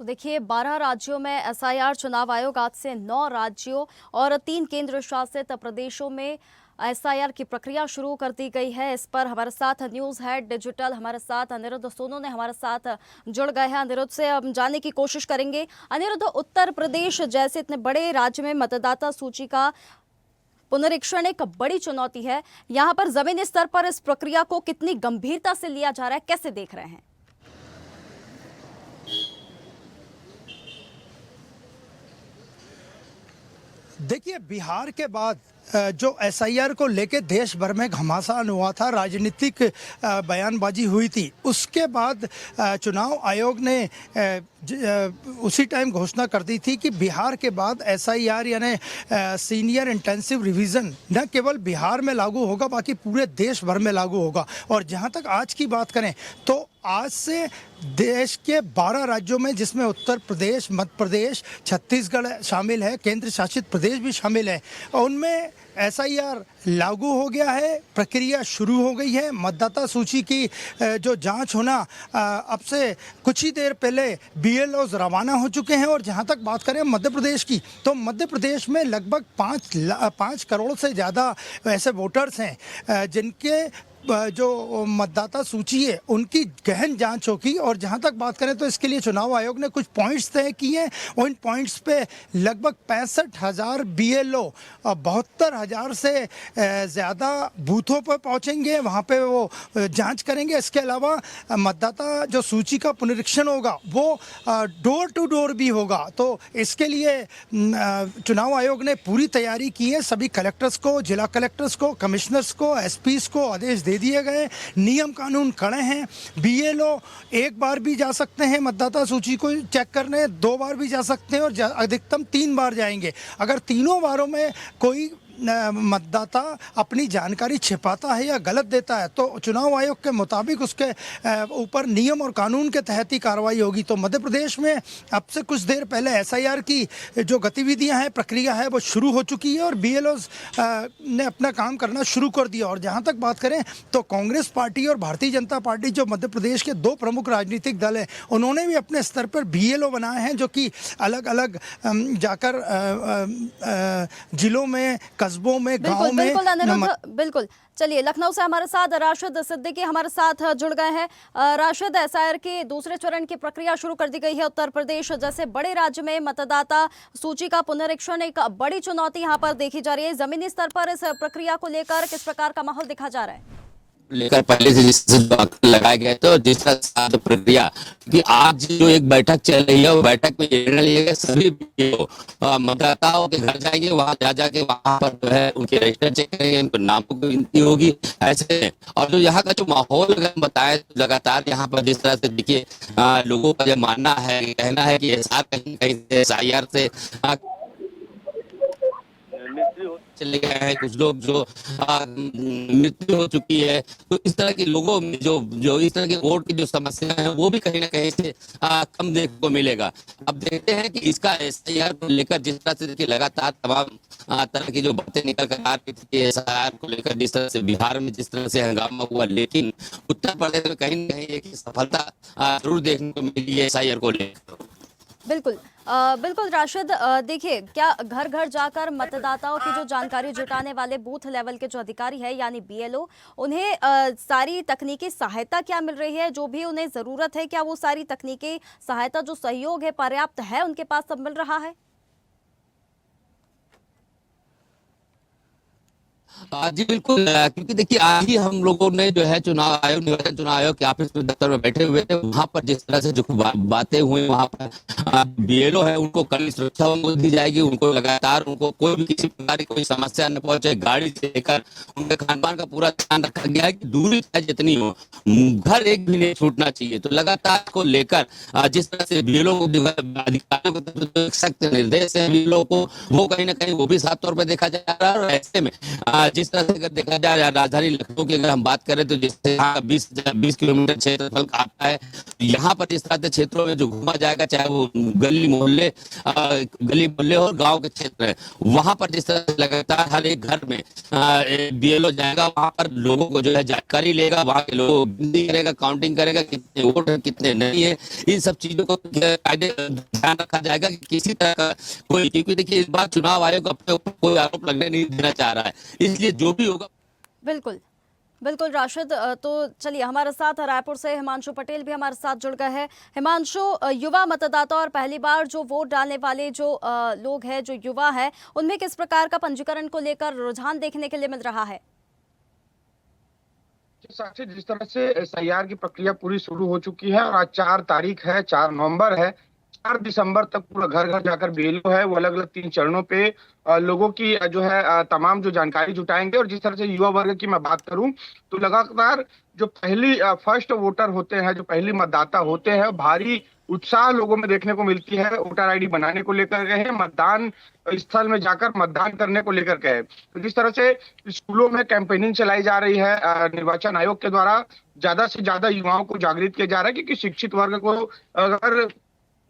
तो देखिए 12 राज्यों में एसआईआर चुनाव आयोग आज से 9 राज्यों और 3 केंद्र शासित प्रदेशों में एसआईआर की प्रक्रिया शुरू कर दी गई है। इस पर हमारे साथ न्यूज हेड डिजिटल हमारे साथ अनिरुद्ध सोनू ने हमारे साथ जुड़ गए हैं। अनिरुद्ध से हम जानने की कोशिश करेंगे। अनिरुद्ध, उत्तर प्रदेश जैसे इतने बड़े राज्य में मतदाता सूची का पुनरीक्षण एक बड़ी चुनौती है। यहाँ पर जमीनी स्तर पर इस प्रक्रिया को कितनी गंभीरता से लिया जा रहा है, कैसे देख रहे हैं? देखिए, बिहार के बाद जो एसआईआर को लेके देश भर में घमासान हुआ था, राजनीतिक बयानबाजी हुई थी, उसके बाद चुनाव आयोग ने उसी टाइम घोषणा कर दी थी कि बिहार के बाद एसआईआर यानी सीनियर इंटेंसिव रिवीजन न केवल बिहार में लागू होगा, बाकी पूरे देश भर में लागू होगा। और जहां तक आज की बात करें तो आज से देश के 12 राज्यों में, जिसमें उत्तर प्रदेश, मध्य प्रदेश, छत्तीसगढ़ शामिल है, केंद्र शासित प्रदेश भी शामिल है, उनमें एसआईआर लागू हो गया है। प्रक्रिया शुरू हो गई है। मतदाता सूची की जो जांच होना अब से कुछ ही देर पहले बीएलओज रवाना हो चुके हैं। और जहां तक बात करें मध्य प्रदेश की, तो मध्य प्रदेश में लगभग 5 करोड़ से ज़्यादा ऐसे वोटर्स हैं जिनके जो मतदाता सूची है उनकी गहन जांच होगी। और जहां तक बात करें तो इसके लिए चुनाव आयोग ने कुछ पॉइंट्स तय किए हैं। उन पॉइंट्स पे लगभग 65,000 बीएलओ 72,000 से ज़्यादा बूथों पर पहुंचेंगे, वहां पे वो जांच करेंगे। इसके अलावा मतदाता जो सूची का पुनरीक्षण होगा वो डोर टू डोर भी होगा। तो इसके लिए चुनाव आयोग ने पूरी तैयारी की है। सभी कलेक्टर्स को, जिला कलेक्टर्स को, कमिश्नर्स को, एसपीस को आदेश दे दिए गए। नियम कानून कड़े हैं। बीएलओ एक बार भी जा सकते हैं मतदाता सूची को चेक करने, 2 बार भी जा सकते हैं और अधिकतम 3 बार जाएंगे। अगर तीनों बारों में कोई मतदाता अपनी जानकारी छिपाता है या गलत देता है तो चुनाव आयोग के मुताबिक उसके ऊपर नियम और कानून के तहत ही कार्रवाई होगी। तो मध्य प्रदेश में अब से कुछ देर पहले एसआईआर की जो गतिविधियां हैं, प्रक्रिया है, वो शुरू हो चुकी है और बीएलओज ने अपना काम करना शुरू कर दिया। और जहां तक बात करें तो कांग्रेस पार्टी और भारतीय जनता पार्टी, जो मध्य प्रदेश के 2 प्रमुख राजनीतिक दल हैं, उन्होंने भी अपने स्तर पर बीएलओ बनाए हैं, जो कि अलग अलग जाकर जिलों में, कस्बों में, गांव में। बिल्कुल। चलिए, लखनऊ से हमारे साथ राशिद सिद्दीकी हमारे साथ जुड़ गए हैं। राशिद, एसआईआर के दूसरे चरण की प्रक्रिया शुरू कर दी गई है। उत्तर प्रदेश जैसे बड़े राज्य में मतदाता सूची का पुनरीक्षण एक बड़ी चुनौती यहाँ पर देखी जा रही है। जमीनी स्तर पर इस प्रक्रिया को लेकर किस प्रकार का माहौल दिखा जा रहा है? लेकर पहले से जिस लगाया गया तो जिस तरह प्रक्रिया कि आज जो एक बैठक चल रही है, वो बैठक में निर्णय लिया गया सभी मतदाताओं के घर जाएंगे, वहां जाके वहां पर जो है उनके रजिस्टर चेक करेंगे, उनके नामों की गिनती होगी ऐसे। और जो यहाँ का जो माहौल अगर बताया तो लगातार यहाँ पर जिस तरह से देखिए लोगों का जो मानना है, कहना है कि कहीं कहीं एसआईआर से चले गए हैं, कुछ लोग जो मृत्यु हो चुकी है। तो इस तरह के लोगों में जो इस तरह के वोट की जो समस्या है वो भी कहीं ना कहीं से कम देखने को मिलेगा। अब देखते हैं कि इसका एसआईआर को लेकर जिस तरह से देखिए लगातार तमाम तरह की जो बातें निकल कर आ रही थी एसआईआर को लेकर, जिस तरह से बिहार में जिस तरह से हंगामा हुआ, लेकिन उत्तर प्रदेश में कहीं ना कहीं एक सफलता जरूर देखने को मिली है एसआईआर को लेकर। बिल्कुल बिल्कुल राशिद, देखिए, क्या घर घर जाकर मतदाताओं की जो जानकारी जुटाने वाले बूथ लेवल के जो अधिकारी है यानी बीएलओ, उन्हें सारी तकनीकी सहायता क्या मिल रही है? जो भी उन्हें जरूरत है, क्या वो सारी तकनीकी सहायता, जो सहयोग है, पर्याप्त है, उनके पास सब मिल रहा है? जी बिल्कुल, क्योंकि देखिए आज ही हम लोगों ने जो है निर्वाचन चुनाव आयोग के ऑफिस में दफ्तर में बैठे हुए थे। वहां पर जिस तरह से जो बातें हुई, वहां पर बीएलओ है उनको कड़ी सुरक्षा दी जाएगी। उनको लगातार उनको कोई भी किसी प्रकार की कोई समस्या न पहुंचे, गाड़ी से लेकर उनके खान पान का पूरा ध्यान रखा गया है कि दूरी चाहे जितनी हो, घर एक भी नहीं छूटना चाहिए। तो लगातार को लेकर जिस तरह से बीएलओ अधिकारियों को सख्त निर्देश है बीएलओ को, वो कहीं ना कहीं वो भी साफ तौर पर देखा जा रहा है। और ऐसे में जिस तरह से अगर देखा जाए राजधानी लखनऊ की अगर हम बात करें तो जिससे यहाँ 20 किलोमीटर क्षेत्रफल का आता है, यहाँ पर इस तरह के क्षेत्रों में जो घूमा जाएगा, चाहे वो गली मोहल्ले और गांव के क्षेत्र है, वहां पर जिस तरह से लगातार हर एक घर में बीएलओ जाएगा, वहां पर लोगों को जो है जानकारी लेगा, वहां के लोगों को गिनती करेगा, काउंटिंग करेगा, कितने वोट है कितने नहीं है, इन सब चीजों को ध्यान रखा जाएगा कि किसी तरह का कोई, क्योंकि देखिए इस बार चुनाव आयोग अपने ऊपर कोई आरोप लगने नहीं देना चाह रहा है, इसलिए जो भी होगा। बिल्कुल बिल्कुल राशिद, तो चलिए हमारे साथ रायपुर से हिमांशु पटेल भी हमारे साथ जुड़ गए हैं। हिमांशु, युवा मतदाता और पहली बार जो वोट डालने वाले जो लोग हैं, जो युवा है, उनमें किस प्रकार का पंजीकरण को लेकर रुझान देखने के लिए मिल रहा है? साक्षी, जिस तरह से एसआईआर की प्रक्रिया पूरी शुरू हो चुकी है और आज 4 तारीख है, 4 नवंबर है, 4 दिसंबर तक पूरा घर घर जाकर बीएलओ है वो अलग अलग 3 चरणों पे लोगों की जो है तमाम जो जानकारी जुटाएंगे। और जिस तरह से युवा वर्ग की मैं बात करूं तो लगातार जो पहली फर्स्ट वोटर होते हैं, जो पहली मतदाता होते हैं, भारी उत्साह लोगों में देखने को मिलती है। वोटर आईडी बनाने को लेकर गए हैं, मतदान स्थल में जाकर मतदान करने को लेकर गए। तो जिस तरह से स्कूलों में कैंपेनिंग चलाई जा रही है निर्वाचन आयोग के द्वारा, ज्यादा से ज्यादा युवाओं को जागृत किया जा रहा है, क्योंकि शिक्षित वर्ग को अगर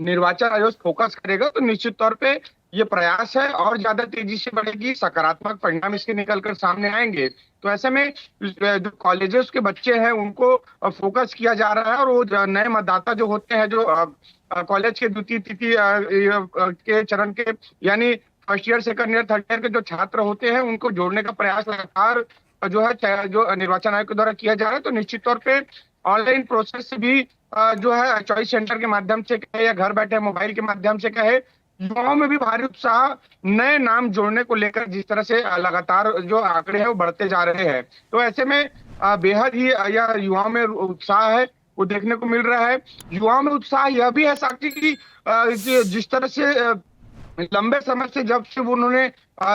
निर्वाचन आयोग फोकस करेगा तो निश्चित तौर पे ये प्रयास है और ज्यादा तेजी से बढ़ेगी, सकारात्मक परिणाम इसके निकलकर सामने आएंगे। तो ऐसे में जो कॉलेजेस के बच्चे हैं उनको फोकस किया जा रहा है और वो नए मतदाता जो होते हैं, जो कॉलेज के द्वितीय तृतीय के चरण के यानी first year, second year, third year के जो छात्र होते हैं, उनको जोड़ने का प्रयास लगातार जो है जो निर्वाचन आयोग के द्वारा किया जा रहा है। तो निश्चित तौर पे ऑनलाइन प्रोसेस से भी जो है चॉइस सेंटर के माध्यम से कहे या घर बैठे मोबाइल के माध्यम से कहे, युवाओं में भी भारी उत्साह नए नाम जोड़ने को लेकर जिस तरह से लगातार जो आंकड़े हैं वो बढ़ते जा रहे हैं। तो ऐसे में बेहद ही यह युवाओं में उत्साह है वो देखने को मिल रहा है। युवाओं में उत्साह यह भी है साक्षी की जिस तरह से लंबे समय से जब से उन्होंने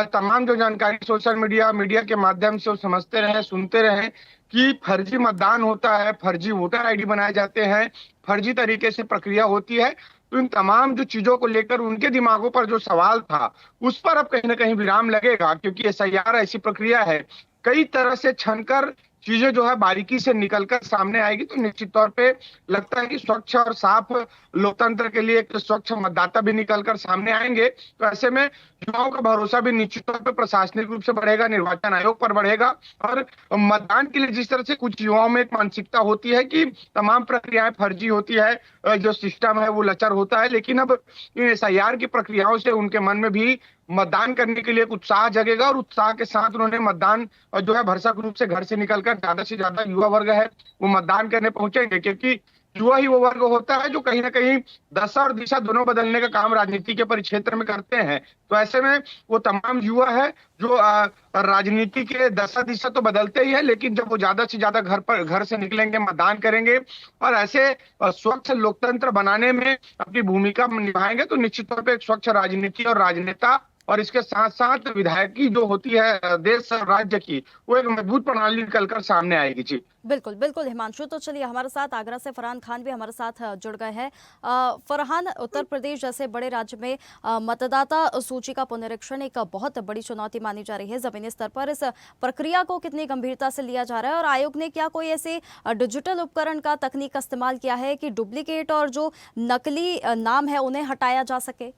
तमाम जो जानकारी सोशल मीडिया के माध्यम से वो समझते रहे, सुनते रहे कि फर्जी मतदान होता है, फर्जी वोटर आईडी बनाए जाते हैं, फर्जी तरीके से प्रक्रिया होती है, तो इन तमाम जो चीजों को लेकर उनके दिमागों पर जो सवाल था उस पर अब कहीं ना कहीं विराम लगेगा। क्योंकि एसआईआर ऐसी प्रक्रिया है, कई तरह से छनकर चीजें जो है बारीकी से निकलकर सामने आएगी। तो निश्चित तौर पे लगता है कि स्वच्छ और साफ लोकतंत्र के लिए एक स्वच्छ मतदाता भी निकलकर सामने आएंगे। तो ऐसे में युवाओं का भरोसा भी निश्चित तौर पे प्रशासनिक रूप से बढ़ेगा, निर्वाचन आयोग पर बढ़ेगा। और मतदान के लिए जिस तरह से कुछ युवाओं में एक मानसिकता होती है कि तमाम प्रक्रियाएं फर्जी होती है, जो सिस्टम है वो लचर होता है, लेकिन अब इन एसआईआर की प्रक्रियाओं से उनके मन में भी मतदान करने के लिए एक उत्साह जगेगा और उत्साह के साथ उन्होंने मतदान जो है भरसक रूप से घर से निकलकर ज्यादा से ज्यादा युवा वर्ग है वो मतदान करने पहुंचेंगे। क्योंकि युवा ही वो वर्ग होता है जो कहीं ना कहीं दशा और दिशा दोनों बदलने का काम राजनीति के परिक्षेत्र में करते हैं। तो ऐसे में वो तमाम युवा है जो राजनीति के दशा दिशा तो बदलते ही है, लेकिन जब वो ज्यादा से ज्यादा घर से निकलेंगे, मतदान करेंगे और ऐसे स्वच्छ लोकतंत्र बनाने में अपनी भूमिका निभाएंगे, तो निश्चित तौर पर एक स्वच्छ राजनीति और राजनेता और इसके साथ साथ विधायकी जो होती है देश और राज्य की, वो एक मजबूत प्रणाली निकलकर सामने आएगी। जी बिल्कुल बिल्कुल हिमांशु, तो चलिए हमारे साथ आगरा से फरहान खान भी हमारे साथ जुड़ गए हैं। फरहान, उत्तर प्रदेश जैसे बड़े राज्य में मतदाता सूची का पुनरीक्षण एक बहुत बड़ी चुनौती मानी जा रही है। जमीनी स्तर पर इस प्रक्रिया को कितनी गंभीरता से लिया जा रहा है और आयोग ने क्या कोई ऐसे डिजिटल उपकरण का तकनीक का इस्तेमाल किया है कि डुप्लीकेट और जो नकली नाम है उन्हें हटाया जा सके?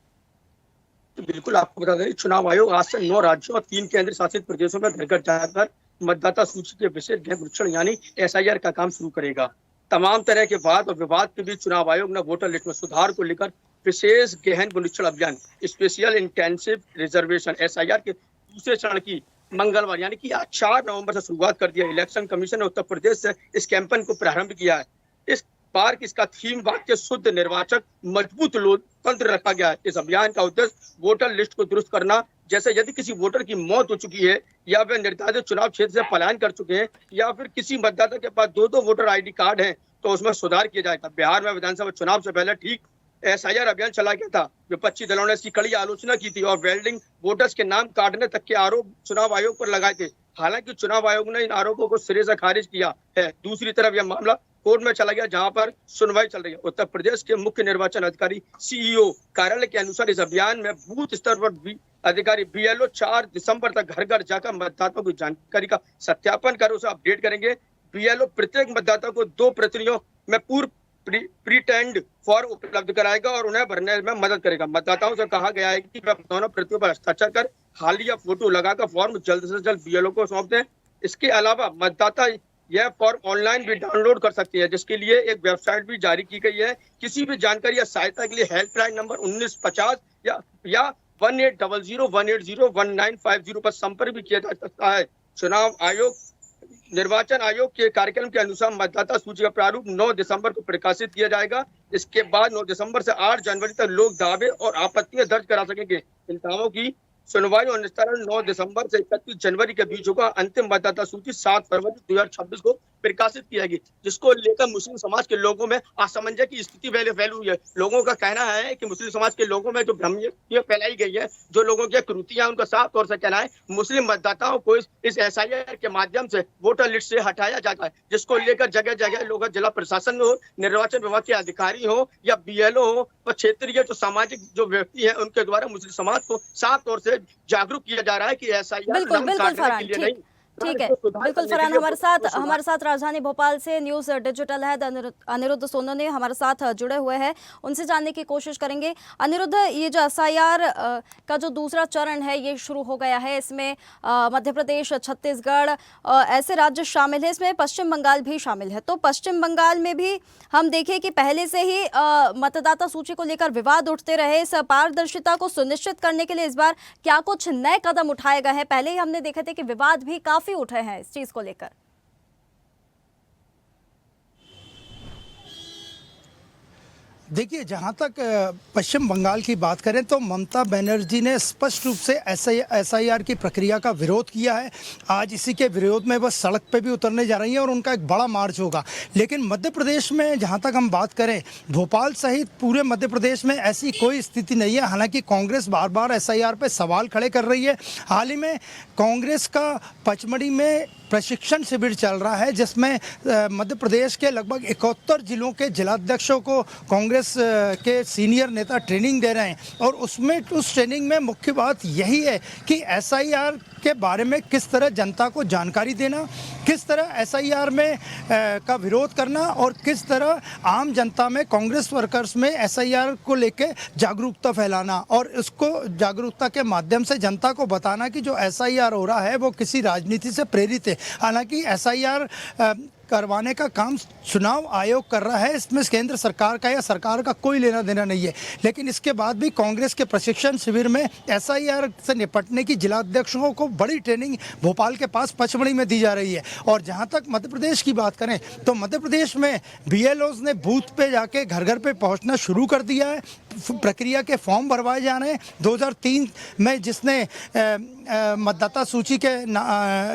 बिल्कुल, आपको बता दें चुनाव आयोग आज से 9 राज्यों और 3 केंद्र शासित प्रदेशों में घर घर जाकर मतदाता सूची के विशेष गहन यानी एसआईआर का काम शुरू करेगा। तमाम तरह के वाद और विवाद के बीच चुनाव आयोग ने वोटर लिस्ट में सुधार को लेकर विशेष गहन पुनरीक्षण अभियान स्पेशल इंटेंसिव रिजर्वेशन एसआईआर के दूसरे चरण की मंगलवार यानी कि आज 4 नवंबर से शुरुआत कर दिया। इलेक्शन कमीशन ने उत्तर प्रदेश से इस कैंपेन को प्रारंभ किया है। इस बार इसका थीम वाक्य शुद्ध निर्वाचक मजबूत लोकतंत्र रखा गया है। इस अभियान का उद्देश्य वोटर लिस्ट को दुरुस्त करना, जैसे यदि किसी वोटर की मौत हो चुकी है या वे निर्धारित चुनाव क्षेत्र से पलायन कर चुके हैं या फिर किसी मतदाता के पास 2 वोटर आईडी कार्ड हैं तो उसमें सुधार किया जाएगा। बिहार में विधानसभा चुनाव से पहले ठीक एसआईआर अभियान चला गया था। विपक्षी दलों ने इसकी कड़ी आलोचना की थी और वेल्डिंग वोटर्स के नाम काटने तक के आरोप चुनाव आयोग पर लगाए थे। हालांकि चुनाव आयोग ने इन आरोपों को सिरे से खारिज किया है। दूसरी तरफ यह मामला कोर्ट में चला गया, जहां पर सुनवाई चल रही है। उत्तर प्रदेश के मुख्य निर्वाचन अधिकारी सीईओ कार्यालय के अनुसार इस अभियान में बूथ स्तर पर भी अधिकारी बीएलओ 4 दिसंबर तक घर घर जाकर मतदाताओं की जानकारी का सत्यापन कर उसे अपडेट करेंगे। बीएलओ प्रत्येक मतदाता को 2 प्रतियों में पूर्व प्रीटेंड फॉर्म उपलब्ध कराएगा और उन्हें भरने में मदद करेगा। मतदाताओं से कहा गया है कि वे दोनों प्रतियों पर हस्ताक्षर कर हालिया फोटो लगाकर फॉर्म जल्द से जल्द बीएलओ को सौंप दें। इसके अलावा मतदाता यह फॉर्म ऑनलाइन भी डाउनलोड कर सकती है, जिसके लिए एक वेबसाइट भी जारी की गई है। किसी भी जानकारी या सहायता के लिए हेल्पलाइन नंबर 1950 या 1800-180-1950 पर संपर्क भी किया जा सकता है। चुनाव आयोग निर्वाचन आयोग के कार्यक्रम के अनुसार मतदाता सूची का प्रारूप 9 दिसंबर को प्रकाशित किया जाएगा। इसके बाद 9 दिसंबर से 8 जनवरी तक लोग दावे और आपत्तियां दर्ज करा सकेंगे। इन दावों की सुनवाई और निस्तारण 9 दिसंबर से 31 जनवरी के बीच होगा। अंतिम मतदाता सूची 7 फरवरी 2026 को प्रकाशित की जाएगी, जिसको लेकर मुस्लिम समाज के लोगों में असमंजस की स्थिति फैली हुई है। लोगों का कहना है कि मुस्लिम समाज के लोगों में जो भ्रमियां फैलाई गई है, जो लोगों की कृतियां, उनका साफ तौर से कहना है मुस्लिम मतदाताओं को इस एसआईआर के माध्यम से वोटर लिस्ट से हटाया जाता है, जिसको लेकर जगह जगह लोग, जिला प्रशासन में हो, निर्वाचन विभाग के अधिकारी हो या बीएलओ हो, और क्षेत्रीय जो सामाजिक जो व्यक्ति है, उनके द्वारा मुस्लिम समाज को साफ तौर से जागरूक किया जा रहा है कि एसआईआर बिल्कुल फरहान, ठीक है, बिल्कुल फरहान हमारे साथ राजधानी भोपाल से न्यूज डिजिटल है अनिरुद्ध सोनोने हमारे साथ जुड़े हुए हैं, उनसे जानने की कोशिश करेंगे। अनिरुद्ध, ये जो एसआईआर का जो दूसरा चरण है ये शुरू हो गया है, इसमें मध्य प्रदेश, छत्तीसगढ़ ऐसे राज्य शामिल है, इसमें पश्चिम बंगाल भी शामिल है। तो पश्चिम बंगाल में भी हम देखें कि पहले से ही मतदाता सूची को लेकर विवाद उठते रहे। इस पारदर्शिता को सुनिश्चित करने के लिए इस बार क्या कुछ नए कदम उठाए गए हैं? पहले ही हमने देखे थे कि विवाद भी काफी उठे हैं इस चीज को लेकर। देखिए, जहाँ तक पश्चिम बंगाल की बात करें तो ममता बनर्जी ने स्पष्ट रूप से एसआईआर की प्रक्रिया का विरोध किया है। आज इसी के विरोध में वह सड़क पे भी उतरने जा रही हैं और उनका एक बड़ा मार्च होगा। लेकिन मध्य प्रदेश में जहाँ तक हम बात करें, भोपाल सहित पूरे मध्य प्रदेश में ऐसी कोई स्थिति नहीं है। हालांकि कांग्रेस बार बार एसआईआर पे सवाल खड़े कर रही है। हाल ही में कांग्रेस का पचमढ़ी में प्रशिक्षण शिविर चल रहा है, जिसमें मध्य प्रदेश के लगभग 71 जिलों के जिलाध्यक्षों को कांग्रेस के सीनियर नेता ट्रेनिंग दे रहे हैं। और उस ट्रेनिंग में मुख्य बात यही है कि एसआईआर के बारे में किस तरह जनता को जानकारी देना, किस तरह एसआईआर में का विरोध करना और किस तरह आम जनता में, कांग्रेस वर्कर्स में एसआईआर को लेके जागरूकता फैलाना और उसको जागरूकता के माध्यम से जनता को बताना कि जो एसआईआर हो रहा है वो किसी राजनीति से प्रेरित है। हालांकि एसआईआर करवाने का काम चुनाव आयोग कर रहा है, इसमें केंद्र सरकार का या सरकार का कोई लेना देना नहीं है। लेकिन इसके बाद भी कांग्रेस के प्रशिक्षण शिविर में एसआईआर से निपटने की जिलाध्यक्षों को बड़ी ट्रेनिंग भोपाल के पास पचमढ़ी में दी जा रही है। और जहां तक मध्य प्रदेश की बात करें तो मध्य प्रदेश में बीएलओज ने बूथ पे जाके घर घर पे पहुंचना शुरू कर दिया है। प्रक्रिया के फॉर्म भरवाए जा रहे हैं। 2003 में जिसने मतदाता सूची के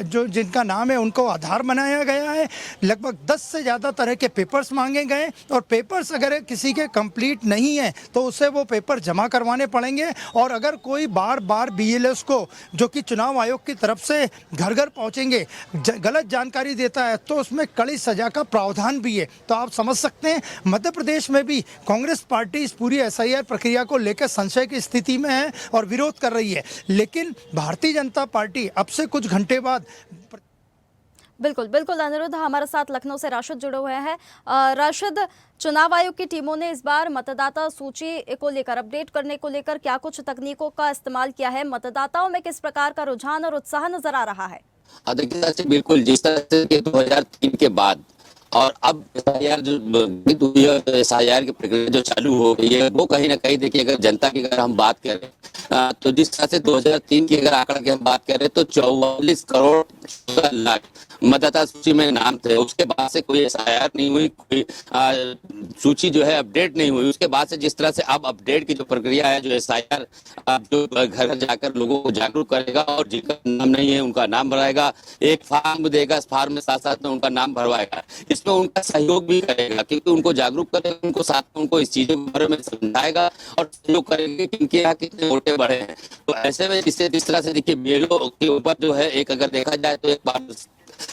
जो जिनका नाम है उनको आधार बनाया गया है। लगभग 10 से ज़्यादा तरह के पेपर्स मांगे गए और पेपर्स अगर किसी के कंप्लीट नहीं है तो उसे वो पेपर जमा करवाने पड़ेंगे। और अगर कोई बार बार बीएलओस को, जो कि चुनाव आयोग की तरफ से घर घर पहुंचेंगे, गलत जानकारी देता है तो उसमें कड़ी सजा का प्रावधान भी है। तो आप समझ सकते हैं मध्य प्रदेश में भी कांग्रेस पार्टी इस पूरी एसआईआर प्रक्रिया को लेकर संशय की स्थिति में है और विरोध कर रही है। लेकिन भारतीय जनता पार्टी अब से कुछ घंटे बाद बिल्कुल अनिरुद्ध, हमारे साथ लखनऊ से राशिद जुड़े हुए हैं। राशिद, चुनाव आयोग की टीमों ने इस बार मतदाता सूची को लेकर, अपडेट करने को लेकर क्या कुछ तकनीकों का इस्तेमाल किया है? मतदाताओं में किस प्रकार का रुझान और उत्साह नजर आ रहा है? देखिए, बिल्कुल जिस तरह से 2003 के बाद और अब एसआईआर की प्रक्रिया जो चालू हो गई है वो कहीं ना कहीं, देखिए अगर जनता की अगर हम बात करें तो जिस तरह से 2003 की अगर आंकड़ा की हम बात करें तो 44 करोड़ 14 लाख मतदाता सूची में नाम थे, उसके बाद से कोई एसआईआर नहीं हुई, कोई सूची जो है अपडेट नहीं हुई। उसके बाद से जिस तरह से अब अपडेट की जो प्रक्रिया है, जो एसआईआर जो घर घर जाकर लोगों को जागरूक करेगा और जिनका नाम नहीं है उनका नाम भराएगा, एक फार्म देगा, इस फार्म में साथ साथ में उनका नाम भरवाएगा। इसमें उनका सहयोग भी करेगा, क्योंकि उनको जागरूक करेगा, उनको साथ में उनको इस चीजों के बारे में समझाएगा और सहयोग करेंगे कि इनके यहाँ कितने वोटे बढ़े हैं। तो ऐसे में जिस तरह से देखिए बीएलओ के ऊपर जो है एक अगर देखा जाए तो एक बार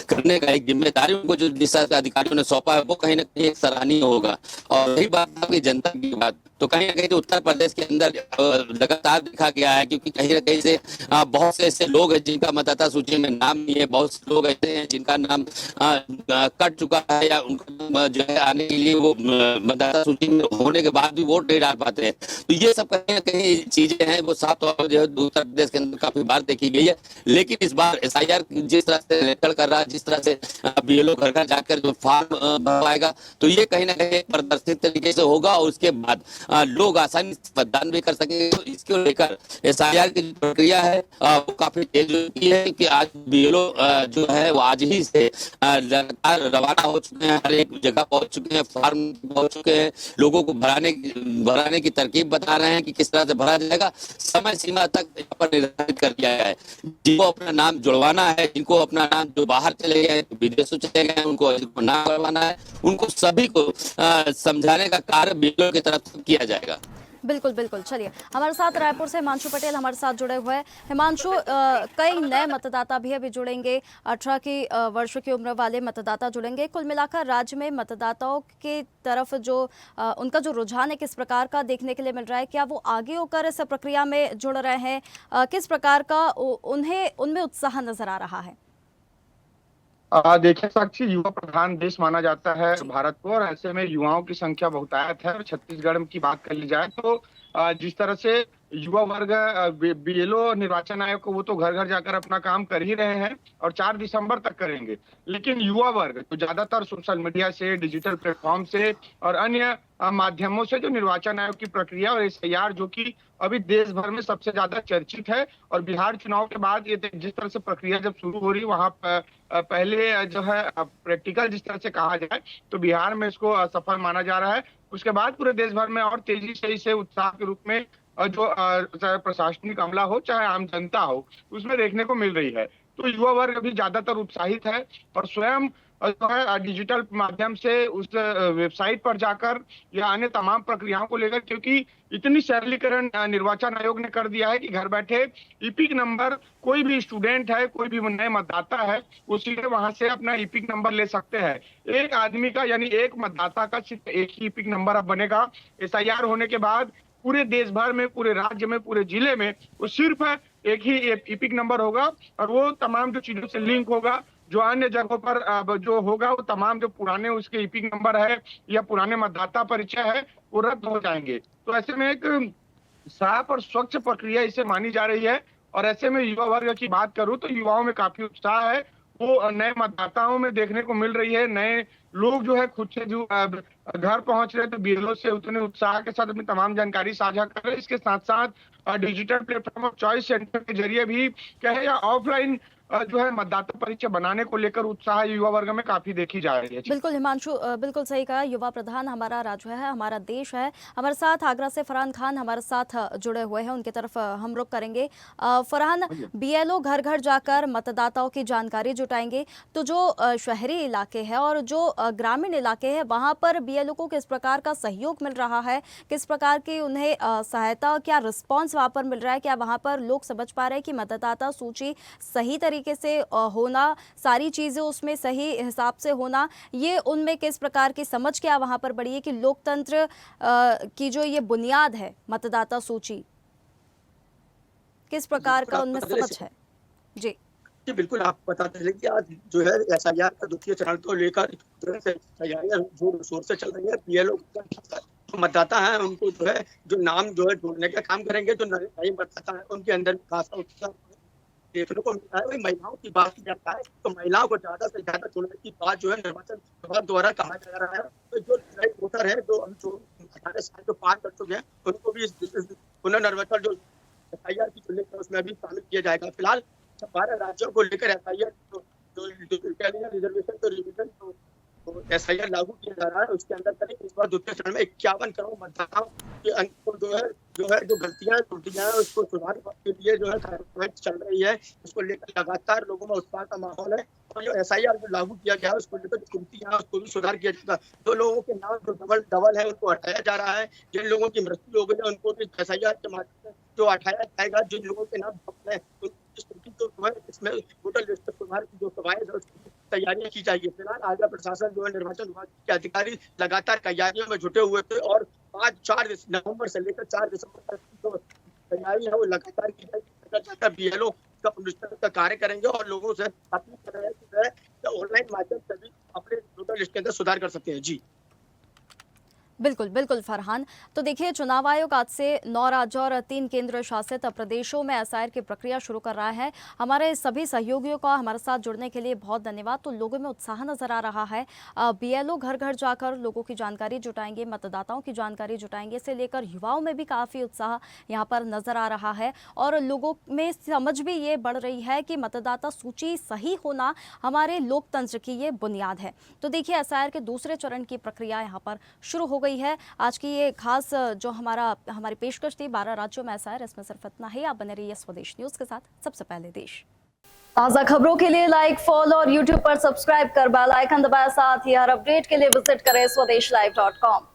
करने का एक जिम्मेदारी उनको जो जिस अधिकारियों ने सौंपा है वो कहीं ना कहीं एक सराहनीय होगा। और रही बात आपकी जनता की बात, तो कहीं ना कहीं तो उत्तर प्रदेश के अंदर लगातार देखा गया है, क्योंकि कहीं ना कहीं से बहुत से ऐसे लोग हैं जिनका मतदाता सूची में नाम नहीं है, बहुत से लोग ऐसे हैं जिनका नाम कट चुका है या उनका जो है आने के लिए वो मतदाता सूची में होने के बाद भी वोट नहीं डाल पाते हैं। तो ये सब कहीं ना कहीं चीजें हैं वो साफ तौर पर जो है उत्तर प्रदेश के अंदर काफी बार देखी गई है। लेकिन इस बार एसआईआर जिस तरह से रेकॉर्ड कर रहा है, जिस तरह से बीएलओ घर घर जाकर जो फॉर्म भरवाएगा, तो ये कहीं ना कहीं प्रदर्शित तरीके से होगा और उसके बाद लोग आसानी से मतदान भी कर सकेंगे। तो इसको लेकर एसआईआर की प्रक्रिया है वो काफी तेज हो चुकी है, कि आज बीएलओ जो है वो आज ही से लगातार रवाना हो चुके हैं, हर एक जगह पहुंच चुके हैं, फॉर्म पहुंच चुके हैं, लोगों को भराने की तरकीब बता रहे हैं कि किस तरह से भरा जाएगा। समय सीमा तक यहाँ पर निर्धारित कर दिया गया है। जिनको अपना नाम जुड़वाना है, जिनको अपना नाम जो बाहर चले गए, विदेशों चले गए, उनको नाम करवाना है, उनको सभी को समझाने का कार्य बीएलओ की तरफ से किया जाएगा। बिल्कुल बिल्कुल। चलिए, हमारे साथ रायपुर से हिमांशु पटेल हमारे साथ जुड़े हुए हैं। हिमांशु, कई नए मतदाता भी अभी जुड़ेंगे, 18 की वर्ष की उम्र वाले मतदाता जुड़ेंगे। कुल मिलाकर राज्य में मतदाताओं की तरफ जो उनका जो रुझान है किस प्रकार का देखने के लिए मिल रहा है? क्या वो आगे होकर इस प्रक्रिया में जुड़ रहे हैं? किस प्रकार का उनमें उत्साह नजर आ रहा है? देखिए साक्षी, युवा प्रधान देश माना जाता है भारत को, और ऐसे में युवाओं की संख्या बहुतायत है। छत्तीसगढ़ की बात कर ली जाए तो जिस तरह से युवा वर्ग बीएलओ निर्वाचन आयोग को, वो तो घर घर जाकर अपना काम कर ही रहे हैं और 4 दिसंबर तक करेंगे। लेकिन युवा वर्ग तो ज्यादातर सोशल मीडिया से, डिजिटल प्लेटफॉर्म से और अन्य माध्यमों से जो निर्वाचन आयोग की प्रक्रिया और एसआईआर, जो कि अभी देश भर में सबसे ज्यादा चर्चित है, और बिहार चुनाव के बाद ये जिस तरह से प्रक्रिया जब शुरू हो रही, वहां पहले जो है प्रैक्टिकल जिस तरह से कहा जाए तो बिहार में इसको असफल माना जा रहा है। उसके बाद पूरे देश भर में और तेजी से इसे उत्साह के रूप में जो चाहे प्रशासनिक अमला हो चाहे आम जनता हो, उसमें देखने को मिल रही है। तो युवा वर्ग अभी ज्यादातर उत्साहित है और स्वयं जो है डिजिटल माध्यम से उस वेबसाइट पर जाकर या अन्य तमाम प्रक्रियाओं को लेकर, क्योंकि इतनी सरलीकरण निर्वाचन आयोग ने कर दिया है कि घर बैठे ईपिक नंबर, कोई भी स्टूडेंट है, कोई भी नए मतदाता है, वो सीधे वहां से अपना ईपिक नंबर ले सकते हैं। एक आदमी का यानी एक मतदाता का सिर्फ एक ही ईपिक नंबर अब बनेगा। एसआईआर होने के बाद पूरे देश भर में, पूरे राज्य में, पूरे जिले में वो सिर्फ एक ही ईपिक नंबर होगा, और वो तमाम जो चीजों से लिंक होगा, जो अन्य जगहों पर जो होगा, वो तमाम जो पुराने उसके ईपिक नंबर है या पुराने मतदाता परिचय है, वो रद्द हो जाएंगे। तो ऐसे में एक साफ और स्वच्छ प्रक्रिया इसे मानी जा रही है। और ऐसे में युवा वर्ग की बात करूं तो युवाओं में काफी उत्साह है, वो नए मतदाताओं में देखने को मिल रही है। नए लोग जो है खुद से जो घर पहुंच रहे हैं, तो बीएलओ से उतने उत्साह के साथ अपनी तमाम जानकारी साझा कर रहे हैं। इसके साथ साथ डिजिटल प्लेटफॉर्म और चॉइस सेंटर के जरिए भी कहे या ऑफलाइन जो है मतदाता परिचय बनाने को लेकर उत्साह युवा वर्ग में काफी देखी जा रही है। बिल्कुल हिमांशु, बिल्कुल सही कहा। युवा प्रधान हमारा राज्य है, हमारा देश है। हमारे साथ आगरा से फरहान खान हमारे साथ जुड़े हुए हैं, उनकी तरफ हम रुख करेंगे। फरहान, बीएलओ घर घर जाकर मतदाताओं की जानकारी जुटाएंगे, तो जो शहरी इलाके हैं और जो ग्रामीण इलाके हैं, वहां पर बीएलओ को किस प्रकार का सहयोग मिल रहा है, किस प्रकार की उन्हें सहायता, क्या रिस्पॉन्स वहां पर मिल रहा है? क्या वहां पर लोग समझ पा रहे हैं कि मतदाता सूची सही तरीके से होना, सारी चीजें उसमें सही हिसाब से होना, ये उनमें किस प्रकार की समझ क्या वहां पर बढ़ी है कि लोकतंत्र की जो ये बुनियाद है मतदाता सूची, किस प्रकार का उनमें समझ है? जी जी बिल्कुल, आप बताते चले कि आज जो है एसआईआर का द्वितीय चरण को लेकर तैयारियां जोर शोर से चल रही है। बीएलओ जो मतदाता हैं उनको जो है जो नाम जो है जोड़ने का काम करेंगे। जो नए मतदाता है उनके अंदर खासा उत्साह देखने को मिलता है। वही महिलाओं की बात की जाता है तो महिलाओं को ज्यादा से ज्यादा जोड़ने की बात जो है निर्वाचन विभाग द्वारा कहा जा रहा है। तो जो नए वोटर है, जो 18 साल जो पार कर चुके हैं, उनको भी पुनर्निर्वाचन जो एसआईआर की जो लिस्ट है उसमें भी शामिल किया जाएगा। फिलहाल 12 राज्यों को लेकर एसआईआर जो इंटेलिजेंस रिजर्वेशन तो रिविजन तो एसआईआर लागू किया जा रहा है, उसके अंदर करीब इस बार द्वितीय चरण में 51 करोड़ मतदाताओं के अंक को जो गलतियां त्रुटियां हैं उसको सुधारने के लिए जो है कार्यवाही चल रही है। इसको लेकर लगातार लोगों में उत्साह का माहौल है और जो एसआईआर जो लागू किया गया है उसको लेकर जो त्रुटियां हैं उसको भी सुधार किया जाएगा। जो लोगों के नाम जो डबल है उनको हटाया जा रहा है, जिन लोगों की मृत्यु हो गई है उनको भी एसआईआर के माध्यम से जो हटाया जाएगा, जिन लोगों के नाम डबल है इसमें वोटर लिस्ट सुधार की जो कवायद है उसकी तैयारियां की जाएगी। फिलहाल आगरा प्रशासन जो है निर्वाचन विभाग के अधिकारी लगातार तैयारियों में जुटे हुए थे और 4 नवंबर से लेकर 4 दिसंबर तक की जो तैयारी है वो लगातार की जाएगी। बीएलओ का पुनरीक्षण का कार्य करेंगे और लोगों से अपील कर रहे हैं कि ऑनलाइन माध्यम से भी अपने वोटर लिस्ट के अंदर सुधार कर सकते हैं। जी बिल्कुल बिल्कुल फरहान। तो देखिए, चुनाव आयोग आज से 9 राज्यों और 3 केंद्र शासित प्रदेशों में एसआईआर की प्रक्रिया शुरू कर रहा है। हमारे सभी सहयोगियों का हमारे साथ जुड़ने के लिए बहुत धन्यवाद। तो लोगों में उत्साह नजर आ रहा है। बीएलओ घर घर जाकर लोगों की जानकारी जुटाएंगे, मतदाताओं की जानकारी जुटाएंगे, इसे लेकर युवाओं में भी काफ़ी उत्साह यहाँ पर नजर आ रहा है और लोगों में समझ भी ये बढ़ रही है कि मतदाता सूची सही होना हमारे लोकतंत्र की ये बुनियाद है। तो देखिए, एसआईआर के दूसरे चरण की प्रक्रिया यहाँ पर शुरू हो गई है। आज की ये खास जो हमारी पेशकश थी 12 राज्यों में एसआईआर, इसमें सिर्फ इतना ही। आप बने रहिए स्वदेश न्यूज के साथ, सबसे पहले देश। ताज़ा खबरों के लिए लाइक, फॉलो और यूट्यूब पर सब्सक्राइब कर बेल आइकन दबाएं। साथ ही हर अपडेट के लिए विजिट करें swedeshlive.com।